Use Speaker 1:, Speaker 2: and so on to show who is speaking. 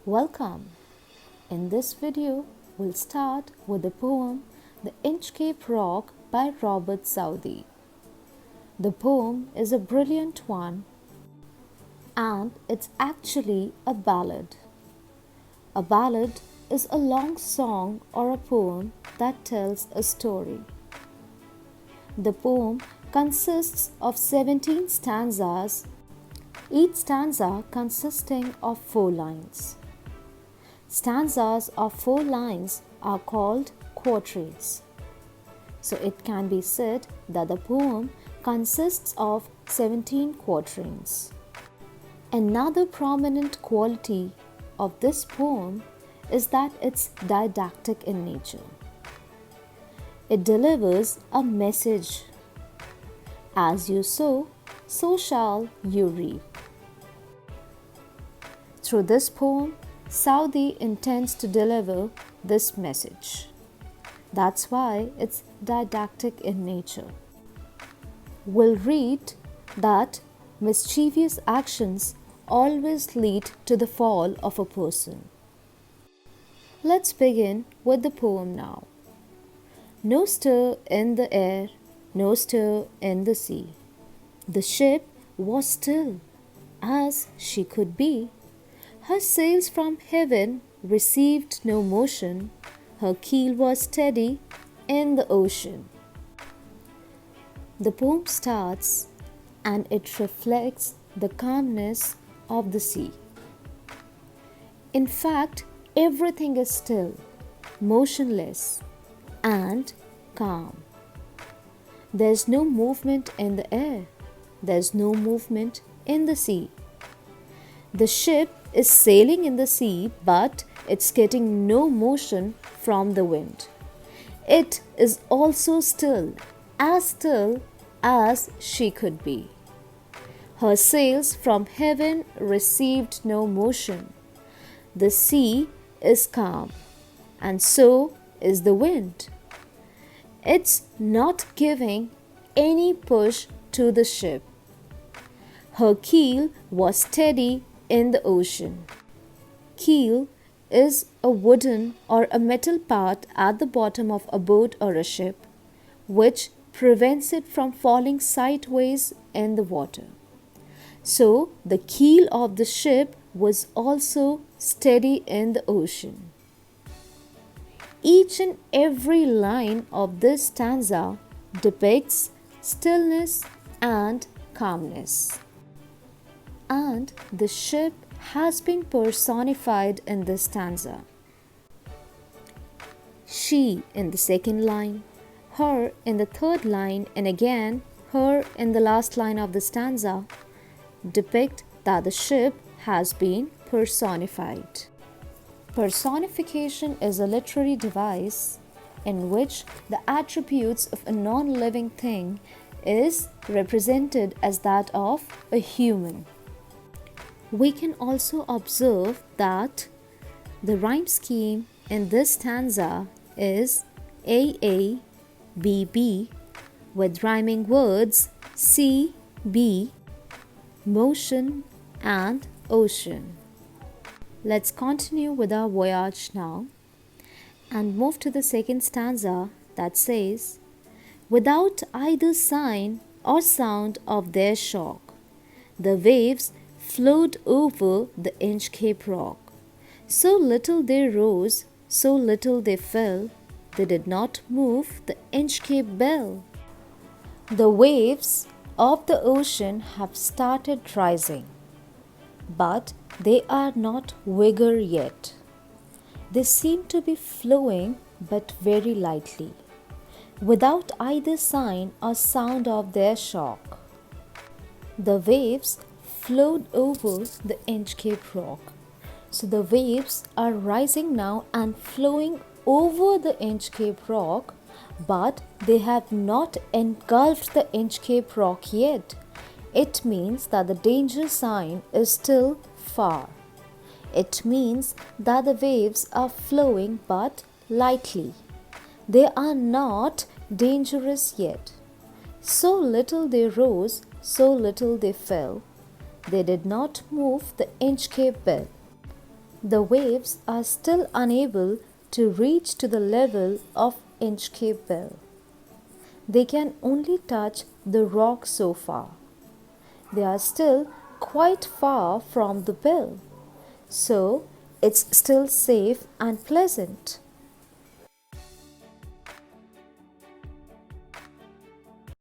Speaker 1: Welcome! In this video, we'll start with the poem The Inchcape Rock by Robert Southey. The poem is a brilliant one and it's actually a ballad. A ballad is a long song or a poem that tells a story. The poem consists of 17 stanzas, each stanza consisting of 4 lines. Stanzas of 4 lines are called quatrains. So it can be said that the poem consists of 17 quatrains. Another prominent quality of this poem is that it's didactic in nature. It delivers a message. As you sow, so shall you reap. Through this poem, Southey intends to deliver this message. That's why it's didactic in nature. We'll read that mischievous actions always lead to the fall of a person. Let's begin with the poem now. No stir in the air, no stir in the sea. The ship was still, as she could be. Her sails from heaven received no motion, her keel was steady in the ocean. The poem starts and it reflects the calmness of the sea. In fact, everything is still, motionless, and calm. There's no movement in the air, there's no movement in the sea. The ship is sailing in the sea, but it's getting no motion from the wind. It is also still as she could be. Her sails from heaven received no motion. The sea is calm, and so is the wind. It's not giving any push to the ship. Her keel was steady in the ocean. Keel is a wooden or a metal part at the bottom of a boat or a ship, which prevents it from falling sideways in the water. So, the keel of the ship was also steady in the ocean. Each and every line of this stanza depicts stillness and calmness. And the ship has been personified in this stanza. She in the second line, her in the third line, and again her in the last line of the stanza depict that the ship has been personified. Personification is a literary device in which the attributes of a non-living thing is represented as that of a human. We can also observe that the rhyme scheme in this stanza is AA, BB with rhyming words CB, motion and ocean. Let's continue with our voyage now and move to the second stanza that says, without either sign or sound of their shock, the waves flowed over the Inchcape rock. So little they rose, so little they fell, they did not move the Inchcape bell. The waves of the ocean have started rising, but they are not vigor yet. They seem to be flowing but very lightly, without either sign or sound of their shock. The waves flowed over the Inchcape rock. So the waves are rising now and flowing over the Inchcape rock, but they have not engulfed the Inchcape rock yet. It means that the danger sign is still far. It means that the waves are flowing but lightly. They are not dangerous yet. So little they rose, so little they fell. They did not move the Inchcape bell. The waves are still unable to reach to the level of Inchcape Bill. They can only touch the rock so far. They are still quite far from the bill, so it's still safe and pleasant.